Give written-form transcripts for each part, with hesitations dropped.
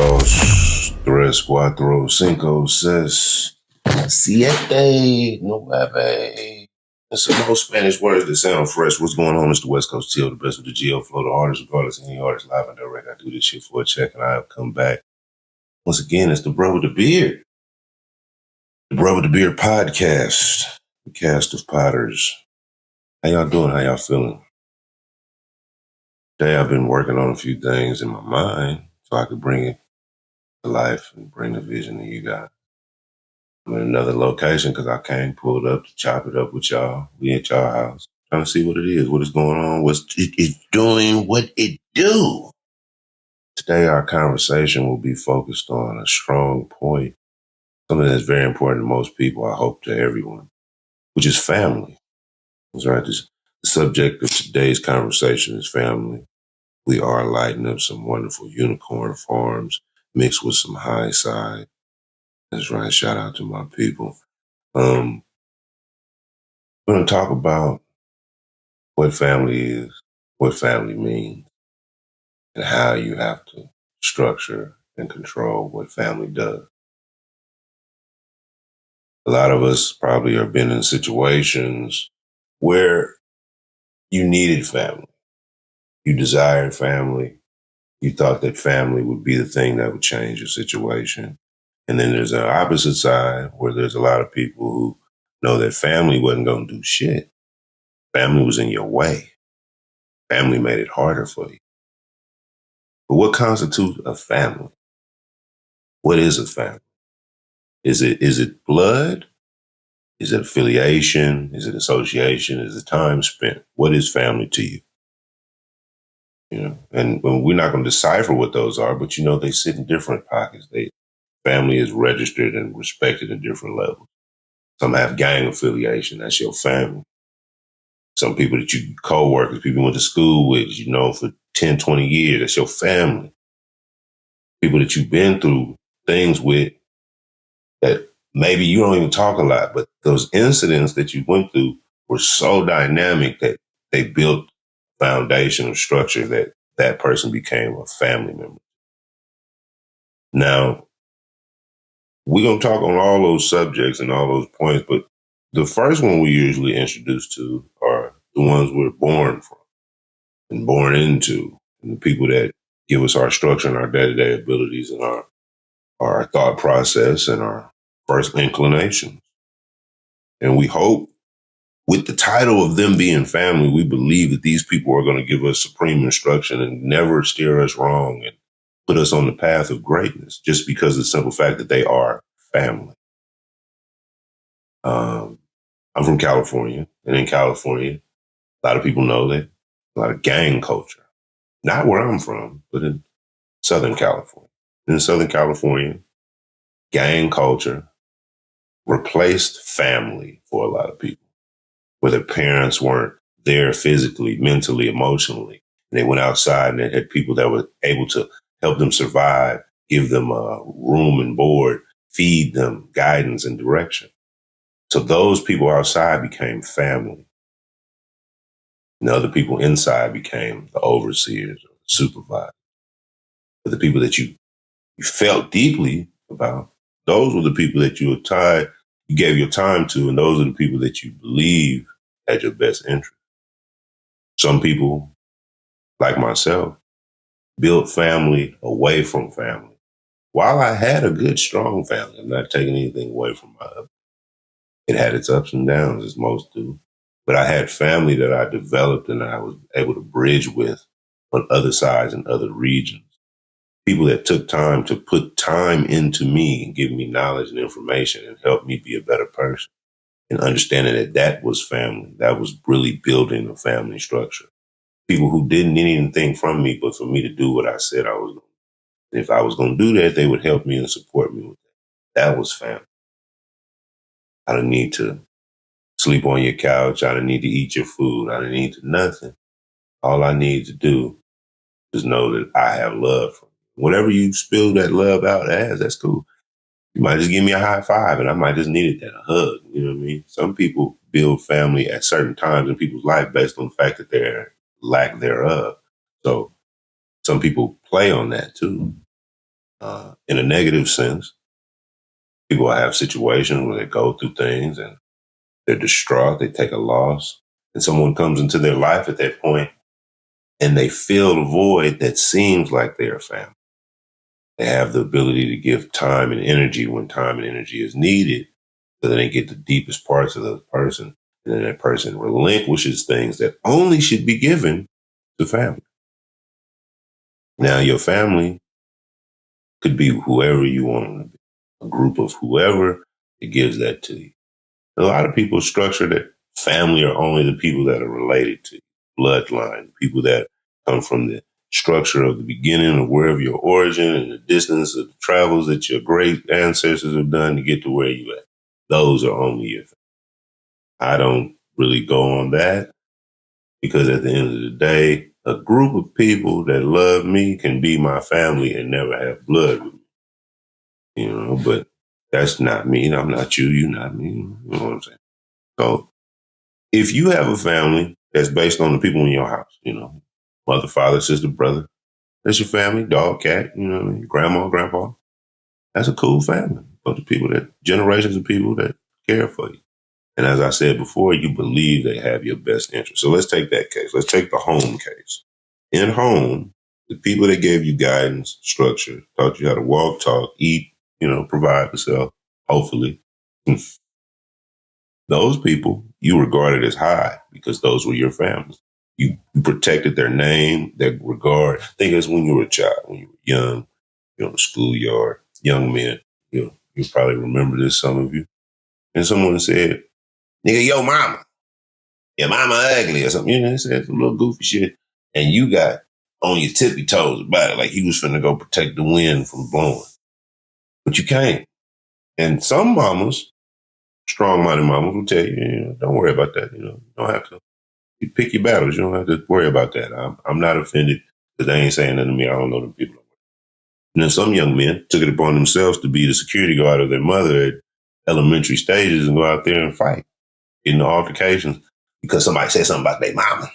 dos, tres, cuatro, cinco, seis, siete, nueve. There's some more Spanish words that sound fresh. What's going on? It's the West Coast Chill, the best of the Geo Flow, the artist, regardless of any artist, live and direct. I do this shit for a check, and I have come back. Once again, it's the Bruhwitdabeard. The Bruhwitdabeard podcast, the cast of potters. How y'all doing? How y'all feeling? Today I've been working on a few things in my mind so I could bring it to life and bring the vision to you guys. I'm in another location because I came pulled up to chop it up with y'all. We at y'all house. Trying to see what it is, what is going on, what's it is doing, what it do. Today our conversation will be focused on a strong point, something that's very important to most people, I hope to everyone, which is family. That's right. The subject of today's conversation is family. We are lighting up some wonderful unicorn farms mixed with some high side. That's right. Shout out to my people. We're going to talk about what family is, what family means, and how you have to structure and control what family does. A lot of us probably have been in situations where you needed family. You desired family. You thought that family would be the thing that would change your situation. And then there's an opposite side where there's a lot of people who know that family wasn't going to do shit. Family was in your way. Family made it harder for you. But what constitutes a family? What is a family? Is it blood? Is it affiliation? Is it association? Is it time spent? What is family to you? You know, and we're not going to decipher what those are, but you know they sit in different pockets. Family is registered and respected at different levels. Some have gang affiliation. That's your family. Some people that you co-workers, people you went to school with, you know, for 10, 20 years, that's your family. People that you've been through things with that maybe you don't even talk a lot, but those incidents that you went through were so dynamic that they built foundation or structure that that person became a family member. Now, we're going to talk on all those subjects and all those points, but the first one we usually introduce to are the ones we're born from and born into, and the people that give us our structure and our day-to-day abilities and our thought process and our first inclinations. And we hope with the title of them being family, we believe that these people are going to give us supreme instruction and never steer us wrong and put us on the path of greatness just because of the simple fact that they are family. I'm from California, and in California, a lot of people know that a lot of gang culture. Not where I'm from, but in Southern California. In Southern California, gang culture replaced family for a lot of people, where their parents weren't there physically, mentally, emotionally. And they went outside and they had people that were able to help them survive, give them room and board, feed them guidance and direction. So those people outside became family. And the other people inside became the overseers or the supervisors. But the people that you felt deeply about, those were the people that you gave your time to, and those are the people that you believe had your best interest. Some people, like myself, built family away from family. While I had a good, strong family, I'm not taking anything away from it had its ups and downs, as most do. But I had family that I developed and I was able to bridge with on other sides and other regions. People that took time to put time into me and give me knowledge and information and help me be a better person. And understanding that that was family. That was really building a family structure. People who didn't need anything from me, but for me to do what I said I was going to do. And if I was going to do that, they would help me and support me with that. That was family. I didn't need to sleep on your couch. I didn't need to eat your food. I didn't need to nothing. All I need to do is know that I have love for you. Whatever you spill that love out as, that's cool. You might just give me a high five and I might just need that, a hug. You know what I mean? Some people build family at certain times in people's life based on the fact that their lack thereof. So some people play on that too. in a negative sense. People have situations where they go through things and they're distraught, they take a loss, and someone comes into their life at that point and they fill the void that seems like they're family. They have the ability to give time and energy when time and energy is needed so that they get the deepest parts of the person. And then that person relinquishes things that only should be given to family. Now, your family could be whoever you want them to be, a group of whoever that gives that to you. A lot of people structure that family are only the people that are related to you, bloodline, people that come from the structure of the beginning of wherever your origin and the distance of the travels that your great ancestors have done to get to where you at. Those are only your family. I don't really go on that because at the end of the day, a group of people that love me can be my family and never have blood with me, but that's not me. I'm not you. You're not me. You know what I'm saying? So if you have a family that's based on the people in your house, mother, father, sister, brother, that's your family, dog, cat, grandma, grandpa, that's a cool family. But the people generations of people that care for you. And as I said before, you believe they have your best interest. So let's take that case. Let's take the home case. In home, the people that gave you guidance, structure, taught you how to walk, talk, eat, provide for self, hopefully. Those people you regarded as high because those were your family. You protected their name, their regard. I think it's when you were a child, when you were young, in the schoolyard, young men. You probably remember this, some of you. And someone said, nigga, yo mama. Your mama ugly or something. They said some little goofy shit. And you got on your tippy toes about it, like you was finna go protect the wind from blowing. But you can't. And some mamas, strong-minded mamas will tell you, don't worry about that. You don't have to. You pick your battles. You don't have to worry about that. I'm not offended because they ain't saying nothing to me. I don't know them people. And then some young men took it upon themselves to be the security guard of their mother at elementary stages and go out there and fight in the altercations because somebody said something about their mama.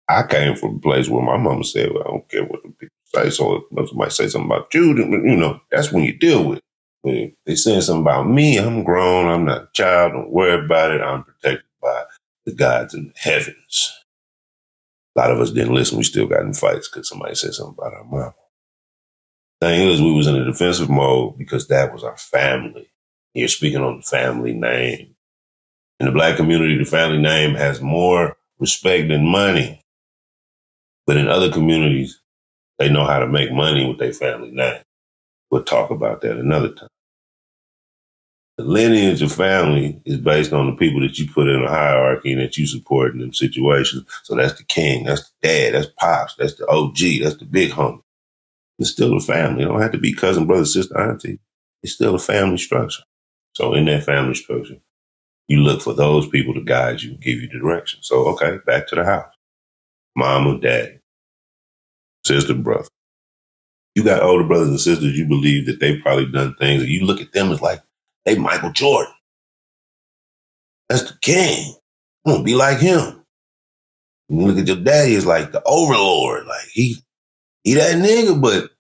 I came from a place where my mama said, well, I don't care what the people say. So if somebody say something about you, that's when you deal with it. When they saying something about me, I'm grown. I'm not a child. Don't worry about it. I'm protected by the gods in the heavens. A lot of us didn't listen. We still got in fights because somebody said something about our mama. Thing is, we was in a defensive mode because that was our family. You're speaking on the family name. In the Black community, the family name has more respect than money. But in other communities, they know how to make money with their family name. We'll talk about that another time. The lineage of family is based on the people that you put in a hierarchy and that you support in them situations. So that's the king, that's the dad, that's pops, that's the OG, that's the big homie. It's still a family. It don't have to be cousin, brother, sister, auntie. It's still a family structure. So in that family structure, you look for those people to guide you, give you direction. So, okay, back to the house. Mama, daddy, sister, brother. You got older brothers and sisters, you believe that they've probably done things, and you look at them as like, they Michael Jordan. That's the king. I want to be like him. You look at your daddy as like the overlord. Like, he that nigga, but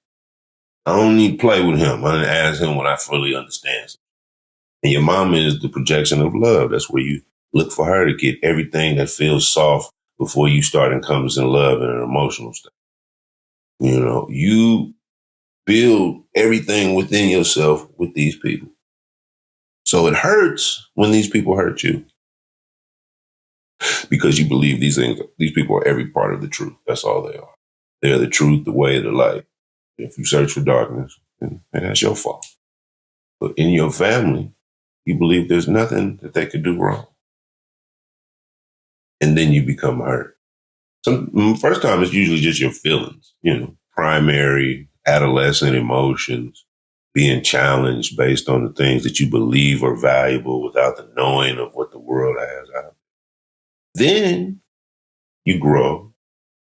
I don't need to play with him. I didn't ask him when I fully understand. And your mama is the projection of love. That's where you look for her to get everything that feels soft before you start encompassing love in an emotional state. You build everything within yourself with these people. So it hurts when these people hurt you because you believe these people are every part of the truth. That's all they are. They're the truth, the way, the light. If you search for darkness, then that's your fault. But in your family, you believe there's nothing that they could do wrong. And then you become hurt. First time it's usually just your feelings, primary adolescent emotions, being challenged based on the things that you believe are valuable without the knowing of what the world has out. Then you grow.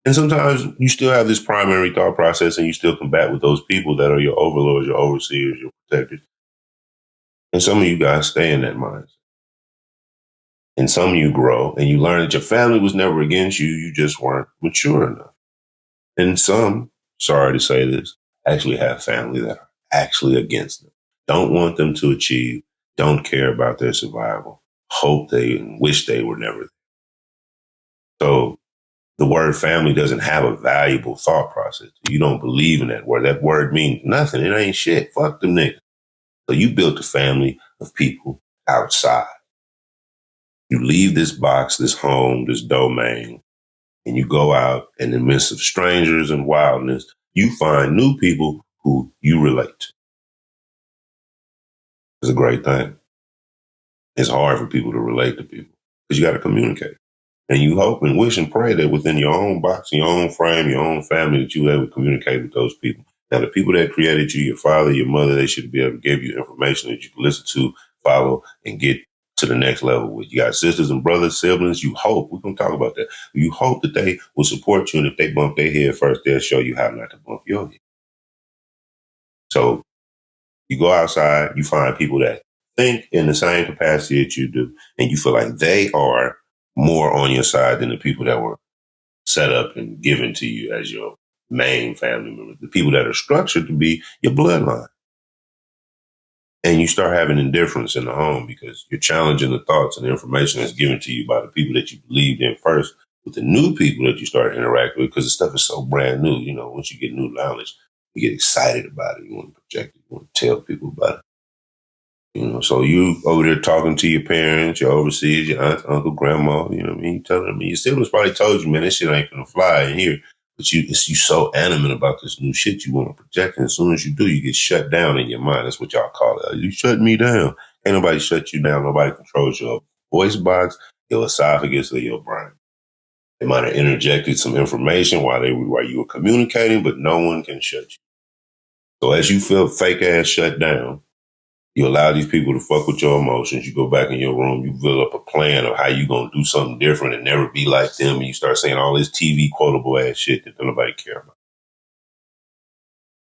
And sometimes you still have this primary thought process and you still combat with those people that are your overlords, your overseers, your protectors. And some of you guys stay in that mindset. And some of you grow and you learn that your family was never against you. You just weren't mature enough. And some sorry to say this, actually have family that are actually against them. Don't want them to achieve, don't care about their survival, hope they and wish they were never there. So the word family doesn't have a valuable thought process. You don't believe in that word. That word means nothing. It ain't shit. Fuck them niggas. So you built a family of people outside. You leave this box, this home, this domain, and you go out in the midst of strangers and wildness. You find new people who you relate to. It's a great thing. It's hard for people to relate to people because you got to communicate. And you hope and wish and pray that within your own box, your own frame, your own family, that you were able to communicate with those people. Now, the people that created you, your father, your mother, they should be able to give you information that you can listen to, follow, and get to the next level with. You got sisters and brothers, siblings. You hope, we're going to talk about that. You hope that they will support you. And if they bump their head first, they'll show you how not to bump your head. So you go outside, you find people that think in the same capacity that you do, and you feel like they are more on your side than the people that were set up and given to you as your main family members, the people that are structured to be your bloodline. And you start having indifference in the home because you're challenging the thoughts and the information that's given to you by the people that you believed in first with the new people that you start interacting with because the stuff is so brand new. You know, once you get new knowledge, you get excited about it. You want to project it. You want to tell people about it. You know, so you over there talking to your parents, your overseas, your aunt, uncle, grandma, you know what I mean? You telling them, your siblings probably told you, man, this shit ain't gonna fly in here. But you so animate about this new shit you want to project. And as soon as you do, you get shut down in your mind. That's what y'all call it. You shut me down. Ain't nobody shut you down. Nobody controls your voice box, your esophagus, or your brain. They might have interjected some information while you were communicating, but no one can shut you. So as you feel fake ass shut down, you allow these people to fuck with your emotions. You go back in your room. You build up a plan of how you going to do something different and never be like them. And you start saying all this TV quotable ass shit that nobody care about.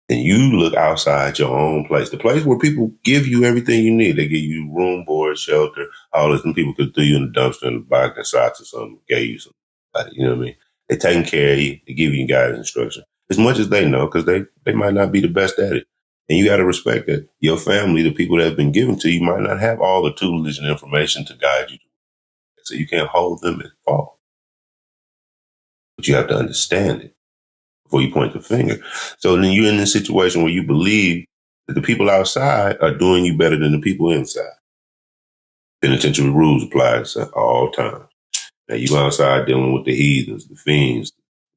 And you look outside your own place, the place where people give you everything you need. They give you room, board, shelter, all this. And people could throw you in the dumpster in the box and socks or something, gave you something. You know what I mean? They're taking care of you. They give you guidance instruction as much as they know because they might not be the best at it. And you got to respect that your family, the people that have been given to you, might not have all the tutelage and information to guide you. So you can't hold them at fault. But you have to understand it before you point the finger. So then you're in this situation where you believe that the people outside are doing you better than the people inside. Penitentiary rules apply at all times. Now you outside dealing with the heathens, the fiends,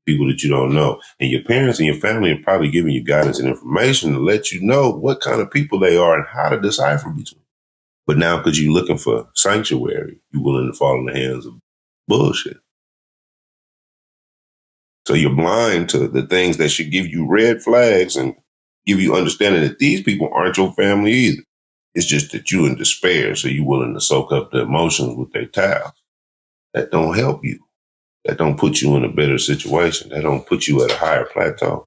people that you don't know. And your parents and your family are probably giving you guidance and information to let you know what kind of people they are and how to decipher between. But now because you're looking for sanctuary, you're willing to fall in the hands of bullshit. So you're blind to the things that should give you red flags and give you understanding that these people aren't your family either. It's just that you're in despair, so you're willing to soak up the emotions with their towels. That don't help you. That don't put you in a better situation. That don't put you at a higher plateau.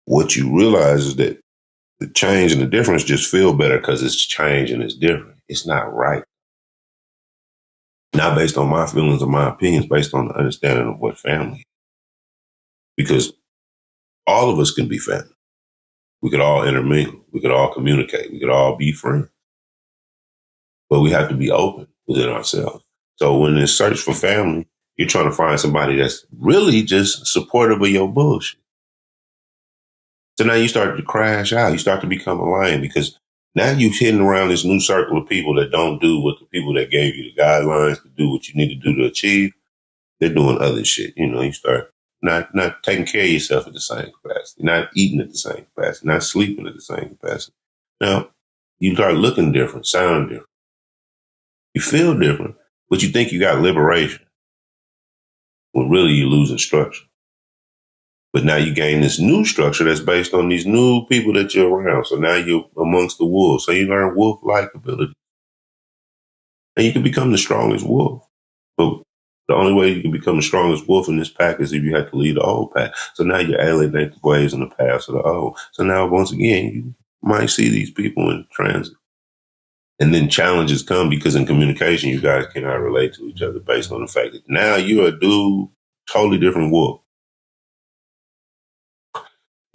What you realize is that the change and the difference just feel better because it's change and it's different. It's not right. Not based on my feelings or my opinions, based on the understanding of what family is. Because all of us can be family. We could all intermingle. We could all communicate. We could all be friends. But we have to be open within ourselves. So when there's search for family, you're trying to find somebody that's really just supportive of your bullshit. So now you start to crash out. You start to become a lion because now you're hitting around this new circle of people that don't do what the people that gave you the guidelines to do what you need to do to achieve. They're doing other shit. You know, you start not taking care of yourself at the same capacity, not eating at the same capacity, not sleeping at the same capacity. Now, you start looking different, sounding different. You feel different, but you think you got liberation when really you're losing structure. But now you gain this new structure that's based on these new people that you're around. So now you're amongst the wolves. So you learn wolf-like ability. And you can become the strongest wolf. But the only way you can become the strongest wolf in this pack is if you have to lead the old pack. So now you alienate the ways and the paths of the old. So now once again, you might see these people in transit. And then challenges come because in communication, you guys cannot relate to each other based on the fact that now you're a dude, totally different wolf.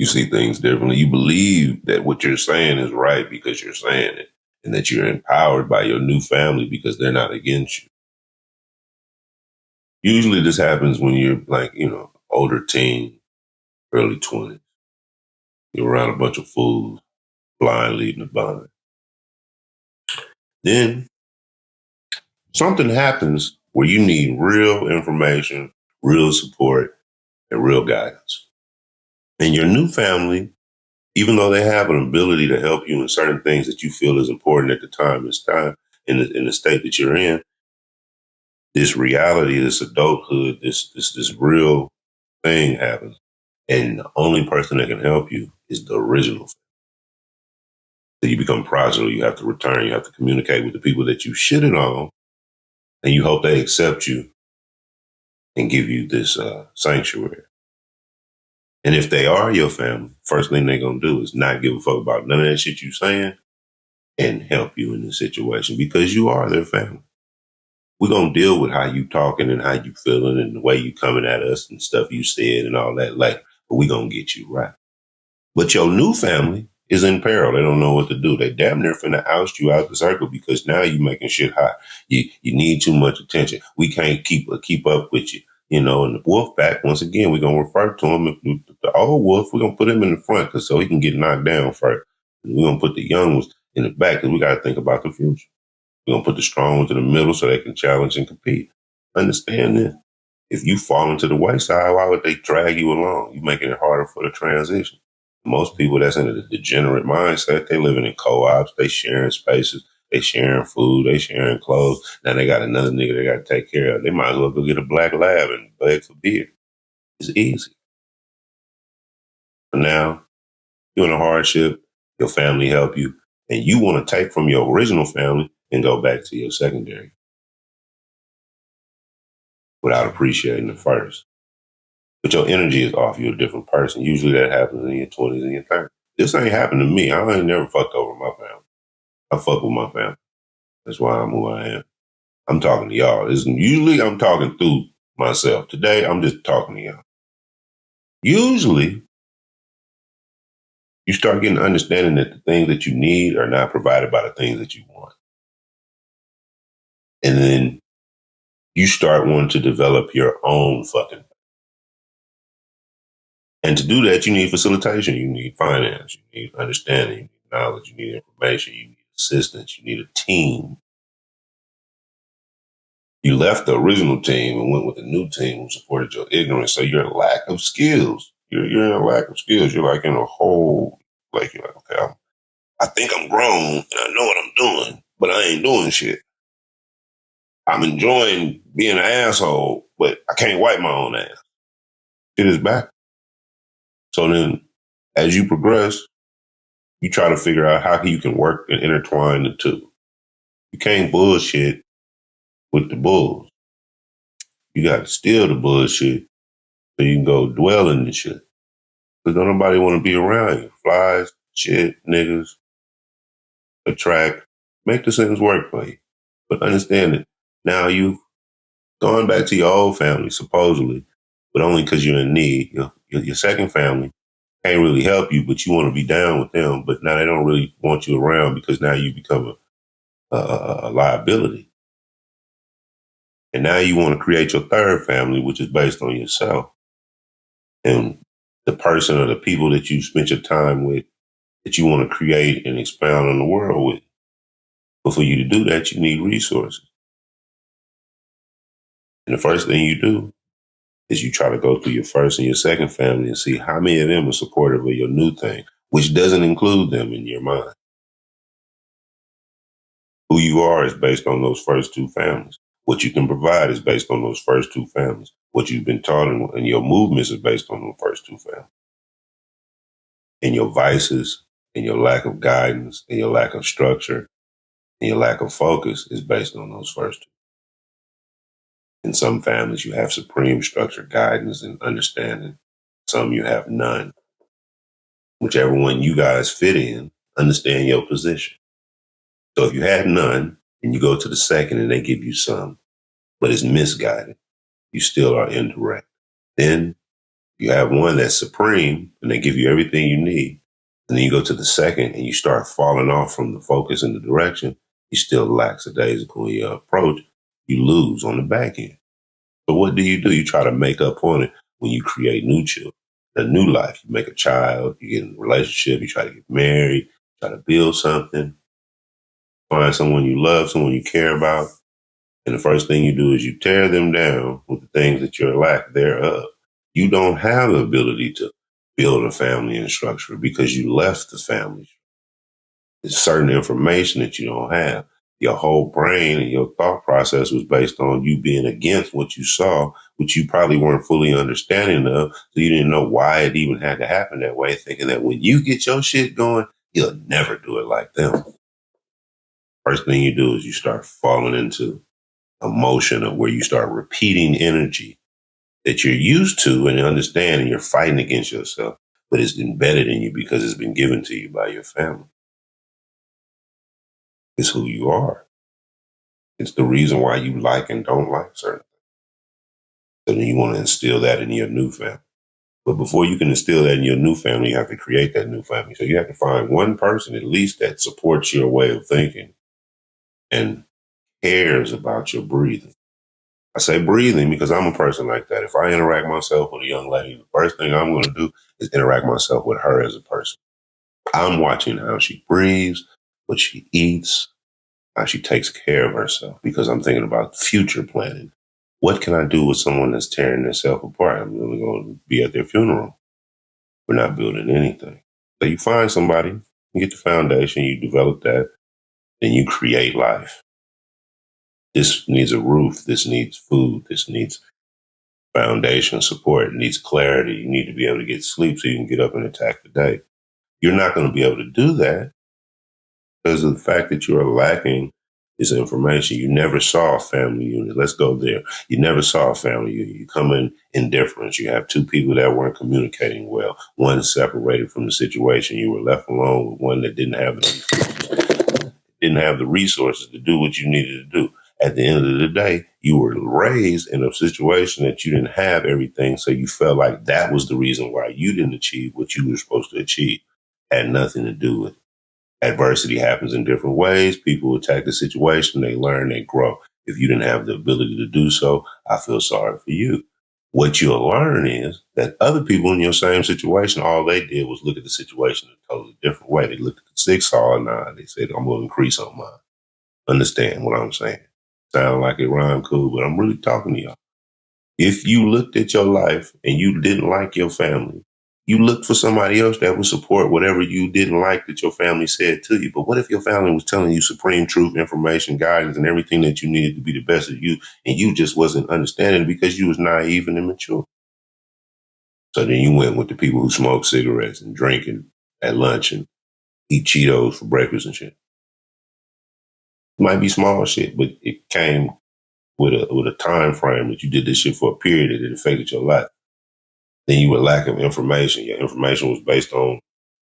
You see things differently. You believe that what you're saying is right because you're saying it, and that you're empowered by your new family because they're not against you. Usually this happens when you're like, older teen, early 20s. You're around a bunch of fools, blind leading the blind. Then something happens where you need real information, real support, and real guidance. And your new family, even though they have an ability to help you in certain things that you feel is important at the time, in the state that you're in, this reality, this adulthood, this real thing happens. And the only person that can help you is the original. So you become prodigal, you have to return, you have to communicate with the people that you shitted on, and you hope they accept you and give you this sanctuary. And if they are your family, first thing they're going to do is not give a fuck about none of that shit you saying and help you in this situation because you are their family. We're going to deal with how you talking and how you feeling and the way you coming at us and stuff you said and all that later. But we're going to get you right. But your new family is in peril. They don't know what to do. They damn near finna oust you out the circle because now you making shit hot. You need too much attention. We can't keep up with you. And the wolf pack, once again, we're going to refer to him. The old wolf, we're going to put him in the front so he can get knocked down first. And we're going to put the young ones in the back because we got to think about the future. We're going to put the strong ones in the middle so they can challenge and compete. Understand this. If you fall into the wayside, why would they drag you along? You're making it harder for the transition. Most people that's in a degenerate mindset, they living in co-ops, they sharing spaces, they sharing food, they sharing clothes. Now they got another nigga they got to take care of. They might as well go get a black lab and beg for beer. It's easy. But now you're in a hardship, your family help you, and you want to take from your original family and go back to your secondary without appreciating the first. But your energy is off. You're a different person. Usually that happens in your 20s and your 30s. This ain't happened to me. I ain't never fucked over my family. I fuck with my family. That's why I'm who I am. I'm talking to y'all. Usually I'm talking through myself. Today, I'm just talking to y'all. Usually, you start getting understanding that the things that you need are not provided by the things that you want. And then you start wanting to develop your own fucking. And to do that, you need facilitation. You need finance. You need understanding. You need knowledge. You need information. You need assistance. You need a team. You left the original team and went with the new team who supported your ignorance. So you're in lack of skills. You're in a lack of skills. You're like in a hole. Like you're like, okay, I think I'm grown and I know what I'm doing, but I ain't doing shit. I'm enjoying being an asshole, but I can't wipe my own ass. It is back. So then as you progress, you try to figure out how you can work and intertwine the two. You can't bullshit with the bulls. You got to steal the bullshit so you can go dwell in the shit. Because don't nobody want to be around you. Flies, shit, niggas, attract. Make the sentence work for you. But understand it. Now you've gone back to your old family, supposedly, but only because you're in need. Your second family can't really help you, but you want to be down with them. But now they don't really want you around because now you become a liability. And now you want to create your third family, which is based on yourself. And the person or the people that you spent your time with that you want to create and expound on the world with. But for you to do that, you need resources. And the first thing you do is you try to go through your first and your second family and see how many of them are supportive of your new thing, which doesn't include them in your mind. Who you are is based on those first two families. What you can provide is based on those first two families. What you've been taught and your movements is based on those first two families. And your vices and your lack of guidance and your lack of structure and your lack of focus is based on those first two. In some families, you have supreme structure, guidance, and understanding. Some you have none. Whichever one you guys fit in, understand your position. So if you had none and you go to the second and they give you some, but it's misguided, you still are indirect. Then You have one that's supreme and they give you everything you need. And then you go to the second and you start falling off from the focus and the direction. You still lackadaisical in your approach. You lose on the back end. So what do? You try to make up on it when you create new children, a new life. You make a child, you get in a relationship, you try to get married, try to build something, find someone you love, someone you care about. And the first thing you do is you tear them down with the things that you're lack thereof. You don't have the ability to build a family and structure because you left the family. There's certain information that you don't have. Your whole brain and your thought process was based on you being against what you saw, which you probably weren't fully understanding of. So you didn't know why it even had to happen that way, thinking that when you get your shit going, you'll never do it like them. First thing you do is you start falling into emotion of where you start repeating energy that you're used to and understand, and you're fighting against yourself, but it's embedded in you because it's been given to you by your family. It's who you are. It's the reason why you like and don't like certain things. So then you want to instill that in your new family. But before you can instill that in your new family, you have to create that new family. So you have to find one person at least that supports your way of thinking and cares about your breathing. I say breathing because I'm a person like that. If I interact myself with a young lady, the first thing I'm going to do is interact myself with her as a person. I'm watching how she breathes, what she eats, how she takes care of herself, because I'm thinking about future planning. What can I do with someone that's tearing themselves apart? I'm really going to be at their funeral. We're not building anything. So you find somebody, you get the foundation, you develop that, then you create life. This needs a roof. This needs food. This needs foundation support. It needs clarity. You need to be able to get sleep so you can get up and attack the day. You're not going to be able to do that because of the fact that you are lacking this information. You never saw a family unit. Let's go there. You never saw a family unit. You come in indifference. You have two people that weren't communicating well. One separated from the situation. You were left alone with one that didn't have the resources to do what you needed to do. At the end of the day, you were raised in a situation that you didn't have everything. So you felt like that was the reason why you didn't achieve what you were supposed to achieve. Had nothing to do with it. Adversity happens in different ways. People attack the situation. They learn, they grow. If you didn't have the ability to do so, I feel sorry for you. What you'll learn is that other people in your same situation, all they did was look at the situation in a totally different way. They looked at the 6 or 9. They said, I'm going to increase on mine. Understand what I'm saying? Sound like it rhyme cool, but I'm really talking to y'all. If you looked at your life and you didn't like your family, you looked for somebody else that would support whatever you didn't like that your family said to you. But what if your family was telling you supreme truth, information, guidance, and everything that you needed to be the best of you, and you just wasn't understanding because you was naive and immature? So then you went with the people who smoke cigarettes and drinking at lunch and eat Cheetos for breakfast and shit. It might be small shit, but it came with a time frame that you did this shit for a period that it affected your life. Then you were lack of information. Your information was based on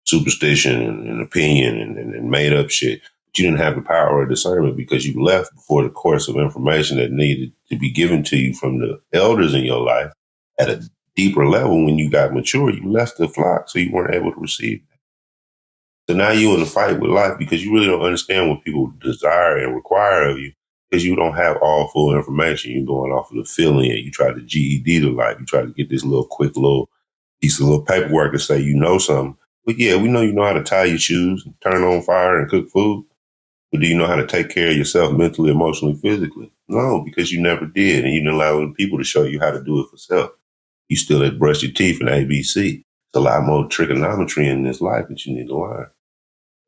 superstition and opinion and made up shit. But you didn't have the power of discernment because you left before the course of information that needed to be given to you from the elders in your life at a deeper level. When you got mature, you left the flock, so you weren't able to receive it. So now you're in a fight with life because you really don't understand what people desire and require of you because you don't have all full information. You're going off of the feeling and you try to GED to life. You try to get this little quick little piece of little paperwork to say you know something. But yeah, we know you know how to tie your shoes, turn on fire and cook food. But do you know how to take care of yourself mentally, emotionally, physically? No, because you never did. And you didn't allow other people to show you how to do it for self. You still had to brush your teeth in ABC. It's a lot more trigonometry in this life that you need to learn.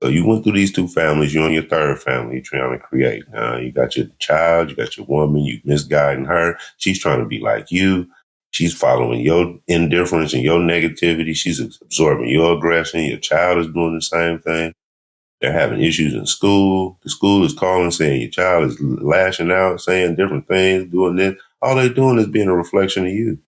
So you went through these 2 families. You're on your 3rd family. You're trying to create. You got your child. You got your woman. You misguiding her. She's trying to be like you. She's following your indifference and your negativity. She's absorbing your aggression. Your child is doing the same thing. They're having issues in school. The school is calling saying your child is lashing out, saying different things, doing this. All they're doing is being a reflection of you.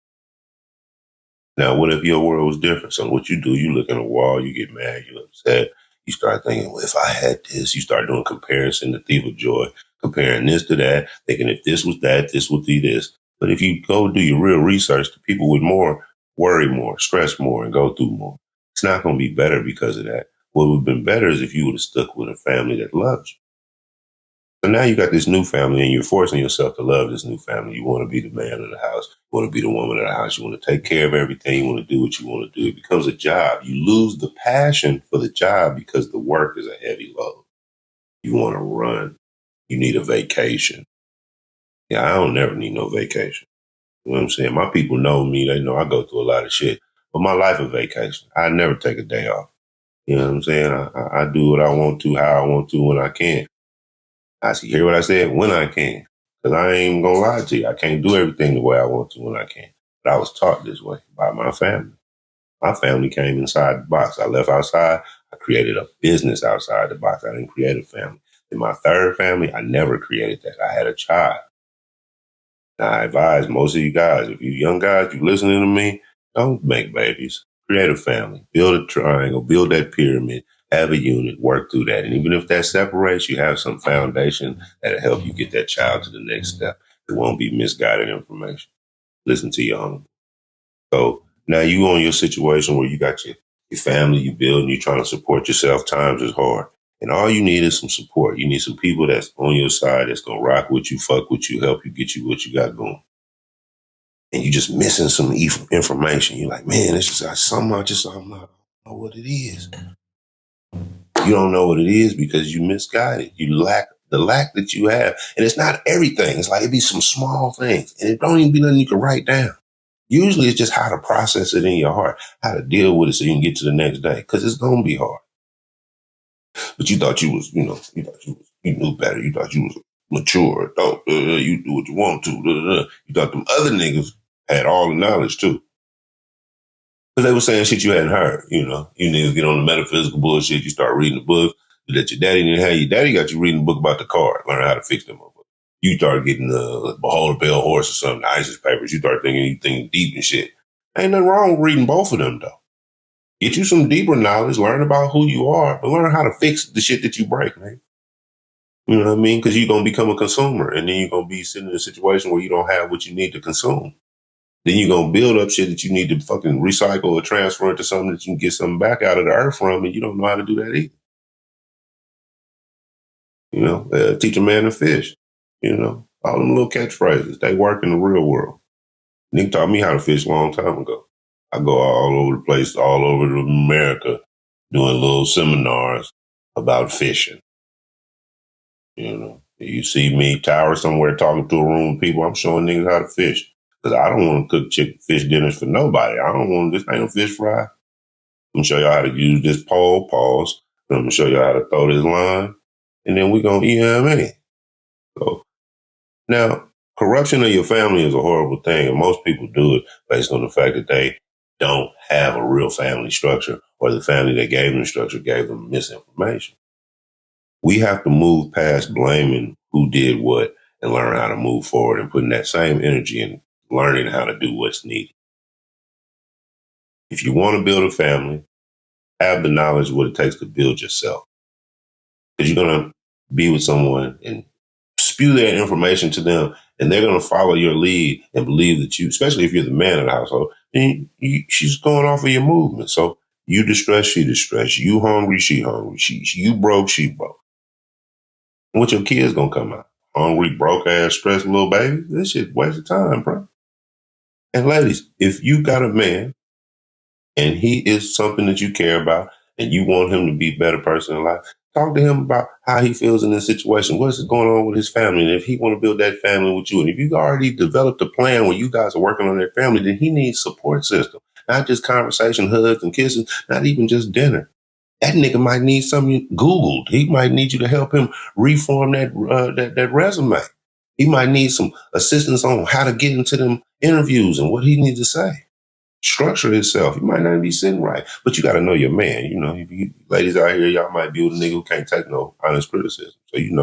Now, what if your world was different? So what you do, you look at a wall, you get mad, you upset. You start thinking, well, if I had this, you start doing comparison, the thief of joy, comparing this to that, thinking if this was that, this would be this. But if you go do your real research, the people with more worry more, stress more, and go through more. It's not going to be better because of that. What would have been better is if you would have stuck with a family that loves you. So now you got this new family and you're forcing yourself to love this new family. You want to be the man of the house. You want to be the woman of the house. You want to take care of everything. You want to do what you want to do. It becomes a job. You lose the passion for the job because the work is a heavy load. You want to run. You need a vacation. Yeah, I don't never need no vacation. You know what I'm saying? My people know me. They know I go through a lot of shit. But my life is vacation. I never take a day off. You know what I'm saying? I do what I want to, how I want to, when I can. I see, hear what I said? When I can. Because I ain't even going to lie to you. I can't do everything the way I want to when I can. But I was taught this way by my family. My family came inside the box. I left outside. I created a business outside the box. I didn't create a family. In my third family, I never created that. I had a child. Now, I advise most of you guys, if you young guys, you listening to me, don't make babies. Create a family. Build a triangle. Build that pyramid. Have a unit. Work through that. And even if that separates, you have some foundation that'll help you get that child to the next step. It won't be misguided information. Listen to your own. So now you on your situation where you got your family, you build, and you're trying to support yourself. Times is hard. And all you need is some support. You need some people that's on your side that's going to rock with you, fuck with you, help you get you what you got going. And you're just missing some information. You're like, man, it's just something I don't know what it is. You don't know what it is because you misguided. You lack the lack that you have. And it's not everything. It's like it be some small things. And it don't even be nothing you can write down. Usually it's just how to process it in your heart, how to deal with it so you can get to the next day. Because it's going to be hard. But you thought you was, you knew better. You thought you was mature. Thought you do what you want to. You thought them other niggas had all the knowledge too. Because they were saying shit you hadn't heard, You niggas get on the metaphysical bullshit. You start reading the book that your daddy didn't have. Your daddy got you reading a book about the car. Learn how to fix them. You start getting the Behold a Pale Horse or something, the ISIS papers. You start thinking you think deep and shit. Ain't nothing wrong with reading both of them, though. Get you some deeper knowledge, learn about who you are, but learn how to fix the shit that you break, man. You know what I mean? Because you're going to become a consumer, and then you're going to be sitting in a situation where you don't have what you need to consume. Then you're going to build up shit that you need to fucking recycle or transfer into something that you can get something back out of the earth from, and you don't know how to do that either. Teach a man to fish. All them little catchphrases, they work in the real world. Nick taught me how to fish a long time ago. I go all over the place, all over America, doing little seminars about fishing. You see me tower somewhere talking to a room of people, I'm showing niggas how to fish. Because I don't want to cook fish dinners for nobody. I don't want this ain't no fish fry. I'm going to show y'all how to use this pole, pause. I'm going to show y'all how to throw this line. And then we're going to eat, you know what I mean? So now, corruption of your family is a horrible thing, and most people do it based on the fact that they don't have a real family structure, or the family that gave them structure gave them misinformation. We have to move past blaming who did what and learn how to move forward and putting that same energy in learning how to do what's needed. If you want to build a family, have the knowledge of what it takes to build yourself. Because you're going to be with someone and spew that information to them, and they're going to follow your lead and believe that you, especially if you're the man of the household, and she's going off of your movement. So you distressed, she distressed. You hungry, she hungry. You broke, she broke. And what your kids going to come out? Hungry, broke ass, stressed little baby? This shit waste of time, bro. And ladies, if you got a man and he is something that you care about and you want him to be a better person in life, talk to him about how he feels in this situation. What's going on with his family? And if he want to build that family with you, and if you already developed a plan where you guys are working on that family, then he needs support system, not just conversation, hugs and kisses, not even just dinner. That nigga might need something Googled. He might need you to help him reform that resume. He might need some assistance on how to get into them interviews and what he needs to say. Structure himself. He might not be sitting right, but you got to know your man. If you ladies out here, y'all might be with a nigga who can't take no honest criticism. So you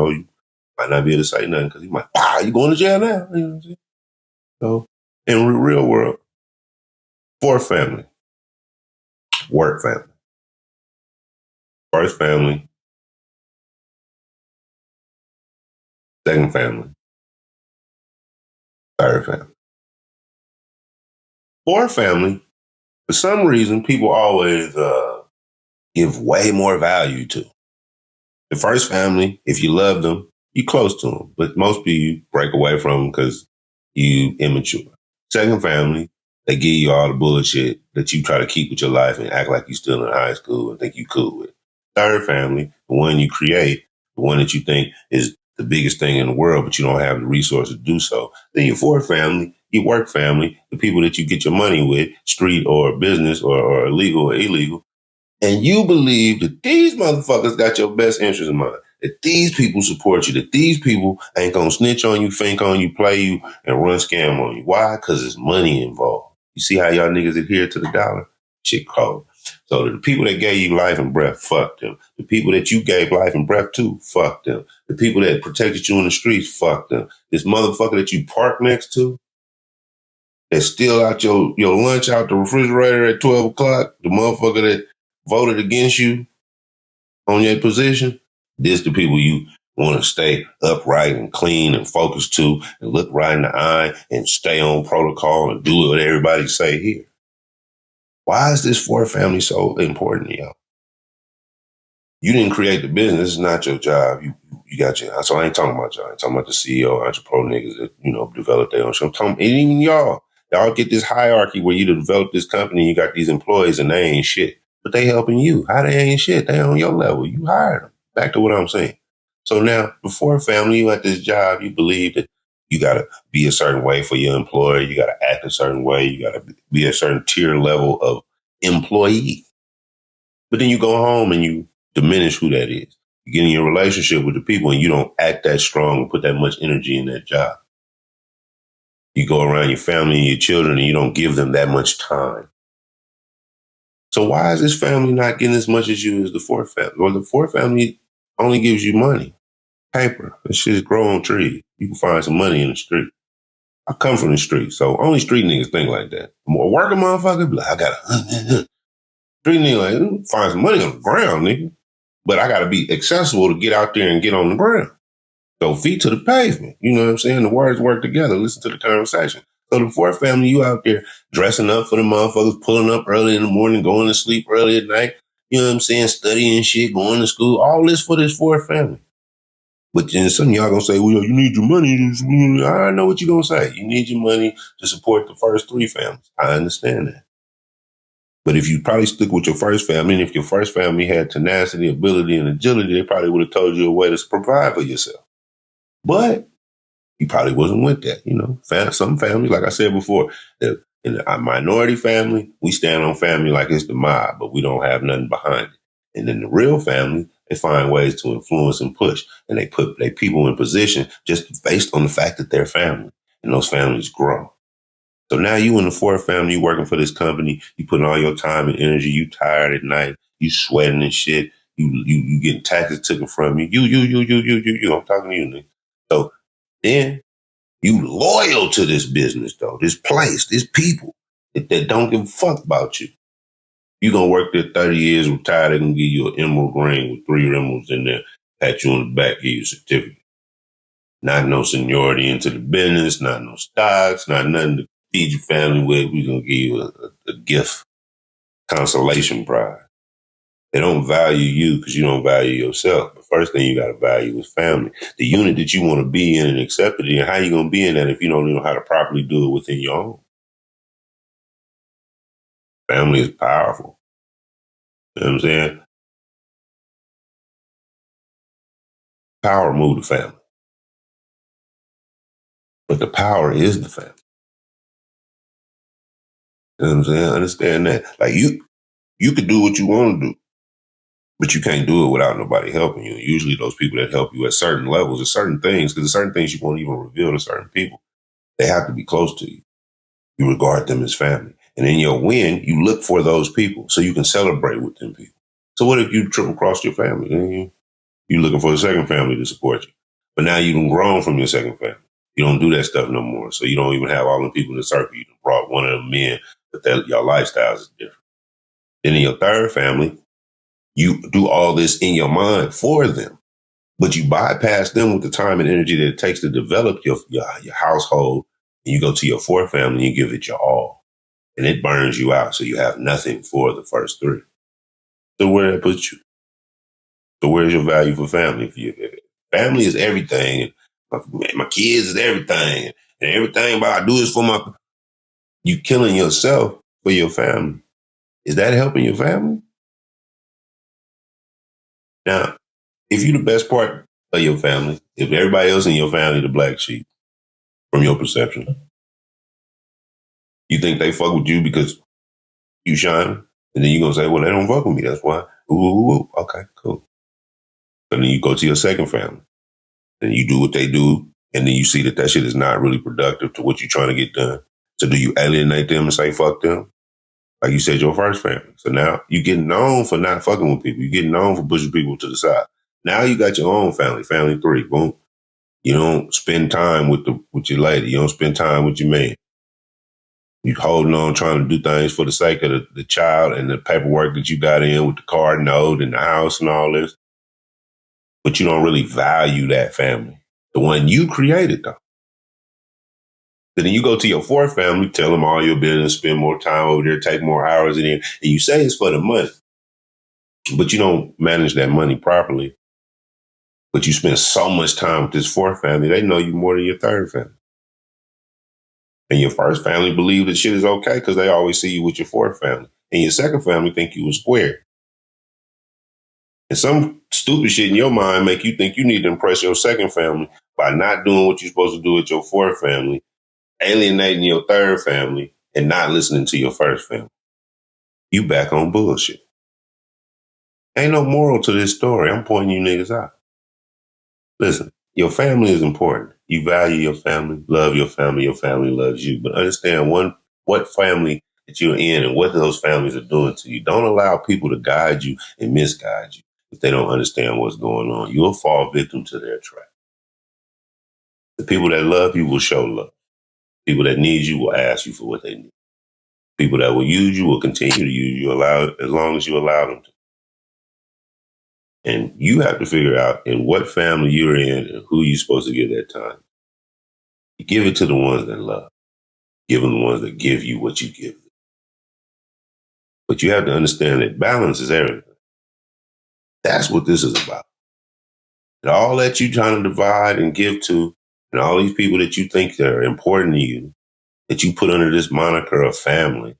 might not be able to say nothing because he might, you going to jail now? You know what I'm saying? So in the real world, fourth family, work family, first family, second family, third family, fourth family. For some reason, people always give way more value to. The first family, if you love them, you close to them. But most people you break away from them because you immature. Second family, they give you all the bullshit that you try to keep with your life and act like you still in high school and think you cool with. Third family, the one you create, the one that you think is the biggest thing in the world, but you don't have the resources to do so. Then your fourth family, your work family, the people that you get your money with, street or business or legal or illegal. And you believe that these motherfuckers got your best interest in mind, that these people support you, that these people ain't gonna snitch on you, fink on you, play you, and run scam on you. Why? Because there's money involved. You see how y'all niggas adhere to the dollar? Shit cold. So the people that gave you life and breath, fuck them. The people that you gave life and breath to, fuck them. The people that protected you in the streets, fuck them. This motherfucker that you park next to, that steal out your lunch out the refrigerator at 12 o'clock, the motherfucker that voted against you on your position, this the people you want to stay upright and clean and focused to and look right in the eye and stay on protocol and do what everybody say here. Why is this fourth family so important to y'all? You didn't create the business. It's not your job. You got your, so I ain't talking about y'all. I'm talking about the CEO, entrepreneur niggas that, develop their own shit. I'm talking, and even y'all. Y'all get this hierarchy where you develop this company, you got these employees and they ain't shit. But they helping you. How they ain't shit? They on your level. You hired them. Back to what I'm saying. So now, before family, you at this job, you believe that you got to be a certain way for your employer. You got to act a certain way. You got to be a certain tier level of employee. But then you go home and you diminish who that is. You get in your relationship with the people and you don't act that strong and put that much energy in that job. You go around your family and your children and you don't give them that much time. So why is this family not getting as much as you as the fourth family? Well, the fourth family only gives you money, paper. That shit grow on trees. You can find some money in the street. I come from the street, so only street niggas think like that. A working motherfucker be like, I got a street nigga like, find some money on the ground, nigga. But I got to be accessible to get out there and get on the ground. So feet to the pavement. You know what I'm saying? The words work together. Listen to the conversation. So the fourth family, you out there dressing up for the motherfuckers, pulling up early in the morning, going to sleep early at night. You know what I'm saying? Studying shit, going to school. All this for this fourth family. But then some of y'all gonna say, well, you need your money. I know what you're gonna say. You need your money to support the first three families. I understand that. But if you probably stick with your first family, and if your first family had tenacity, ability, and agility, they probably would have told you a way to provide for yourself. But you probably wasn't with that. Some families, like I said before, in a minority family, we stand on family like it's the mob, but we don't have nothing behind it. And in the real family, they find ways to influence and push, and they put their people in position just based on the fact that they're family, and those families grow. So now you in the fourth family, you working for this company, you putting all your time and energy, you tired at night, you sweating and shit, you getting taxes taken from you. I'm talking to you, nigga. So then you loyal to this business though, this place, this people that don't give a fuck about you. You gonna work there 30 years, retire, they gonna give you an emerald ring with 3 emeralds in there, pat you on the back, give you a certificate. Not no seniority into the business, not no stocks, not nothing to feed your family with. We're going to give you a gift, consolation prize. They don't value you because you don't value yourself. The first thing you got to value is family. The unit that you want to be in and accept it in. How you going to be in that if you don't know how to properly do it within your own? Family is powerful. You know what I'm saying? Power move the family. But the power is the family. You know what I'm saying? Understand that. Like you could do what you want to do. But you can't do it without nobody helping you. Usually those people that help you at certain levels, at certain things, because there's certain things you won't even reveal to certain people. They have to be close to you. You regard them as family. And in your win, you look for those people so you can celebrate with them people. So what if you triple cross your family? Then you're looking for a second family to support you. But now you've grown from your second family. You don't do that stuff no more. So you don't even have all the people in the circle. You brought one of them in, but your lifestyles is different. Then in your third family, you do all this in your mind for them, but you bypass them with the time and energy that it takes to develop your household. And you go to your fourth family and you give it your all. and it burns you out. So you have nothing for the first three. So where that puts you? So where's your value for family? For you? Family is everything. My kids is everything. And everything about I do is for my, you killing yourself for your family. Is that helping your family? Now, if you're the best part of your family, if everybody else in your family the black sheep, from your perception, you think they fuck with you because you shine? And then you're going to say, well, they don't fuck with me. That's why. Ooh, okay, cool. And then you go to your second family and you do what they do. And then you see that that shit is not really productive to what you're trying to get done. So do you alienate them and say, fuck them? Like you said, your first family. So now you getting known for not fucking with people. You getting known for pushing people to the side. Now you got your own family, family three. Boom. You don't spend time with your lady. You don't spend time with your man. You holding on, trying to do things for the sake of the child and the paperwork that you got in with the car note and the house and all this. But you don't really value that family. The one you created, though. Then you go to your fourth family, tell them all your business, spend more time over there, take more hours in there, and you say it's for the money. But you don't manage that money properly. But you spend so much time with this fourth family, they know you more than your third family. And your first family believe that shit is okay because they always see you with your fourth family. And your second family think you was square. And some stupid shit in your mind make you think you need to impress your second family by not doing what you're supposed to do with your fourth family, alienating your third family, and not listening to your first family. You back on bullshit. Ain't no moral to this story. I'm pointing you niggas out. Listen, your family is important. You value your family loves you. But understand what family that you're in and what those families are doing to you. Don't allow people to guide you and misguide you if they don't understand what's going on. You'll fall victim to their trap. The people that love you will show love. People that need you will ask you for what they need. People that will use you will continue to use you as long as you allow them to. And you have to figure out in what family you're in and who you're supposed to give that time. You give it to the ones that love. Give them the ones that give you what you give them. But you have to understand that balance is everything. That's what this is about. And all that you're trying to divide and give to, and all these people that you think that are important to you, that you put under this moniker of family,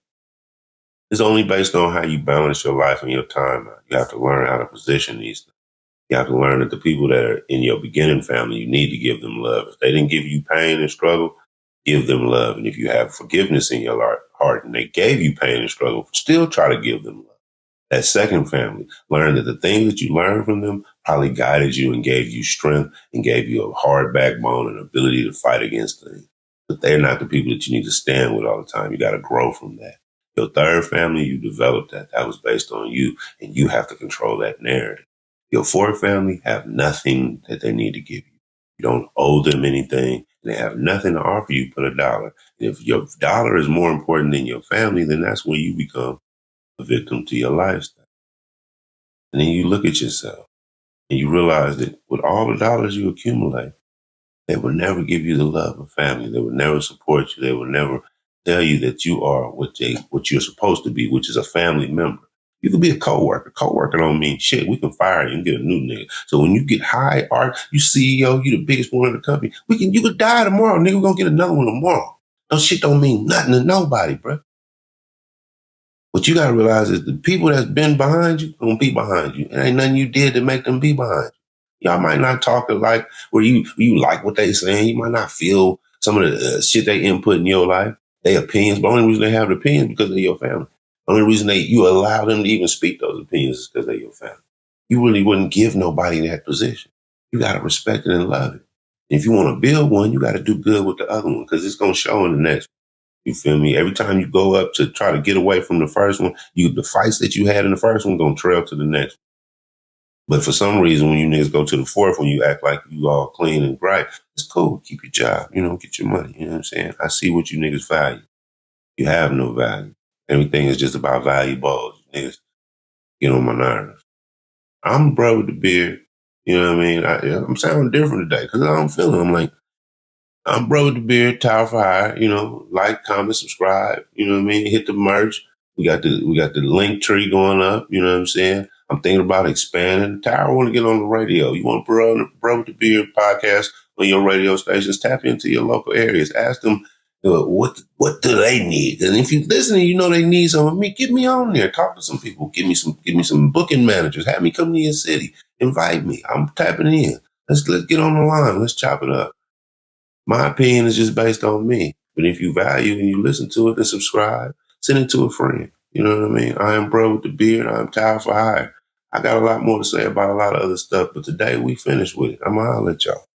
is only based on how you balance your life and your time out. You have to learn how to position these things. You have to learn that the people that are in your beginning family, you need to give them love. If they didn't give you pain and struggle, give them love. And if you have forgiveness in your heart and they gave you pain and struggle, still try to give them love. That second family, learn that the things that you learned from them probably guided you and gave you strength and gave you a hard backbone and ability to fight against things. But they're not the people that you need to stand with all the time. You got to grow from that. Your third family, you developed that. That was based on you, and you have to control that narrative. Your fourth family have nothing that they need to give you. You don't owe them anything. They have nothing to offer you but $1. If your dollar is more important than your family, then that's where you become a victim to your lifestyle. And then you look at yourself and you realize that with all the dollars you accumulate, they will never give you the love of family. They will never support you. They will never tell you that you are what you're supposed to be, which is a family member. You can be a coworker. Coworker don't mean shit. We can fire you and get a new nigga. So when you get high, Art, you CEO, you the biggest one in the company. You could die tomorrow, nigga. We're gonna get another one tomorrow. No shit don't mean nothing to nobody, bro. What you gotta realize is the people that's been behind you gonna be behind you. And ain't nothing you did to make them be behind you. Y'all might not talk alike where you like what they saying. You might not feel some of the shit they input in your life, their opinions. But the only reason they have the opinions because they're your family. The only reason you allow them to even speak those opinions is because they're your family. You really wouldn't give nobody that position. You gotta respect it and love it. And if you want to build one, you gotta do good with the other one because it's gonna show in the next. You feel me? Every time you go up to try to get away from the first one, the fights that you had in the first one gonna trail to the next. But for some reason, when you niggas go to the fourth one, you act like you all clean and bright. It's cool. Keep your job. Get your money. You know what I'm saying? I see what you niggas value. You have no value. Everything is just about value balls. Niggas get on my nerves. I'm bro with the beard. You know what I mean? I'm sounding different today because I'm feeling. I'm like, I'm Bro with the Beard, Tower for Hire. Like, comment, subscribe. You know what I mean? Hit the merch. We got the link tree going up. You know what I'm saying? I'm thinking about expanding. Tower want to get on the radio. You want Bro with the Beard podcast on your radio stations? Tap into your local areas. Ask them what do they need. And if you listen, you know they need some of me. Get me on there. Talk to some people. Give me some booking managers. Have me come to your city. Invite me. I'm tapping in. Let's get on the line. Let's chop it up. My opinion is just based on me. But if you value and you listen to it and subscribe, send it to a friend. You know what I mean? I am Bro with the Beard. I'm Tower for Hire. I got a lot more to say about a lot of other stuff, but today we finished with it. I'm going to holler at y'all.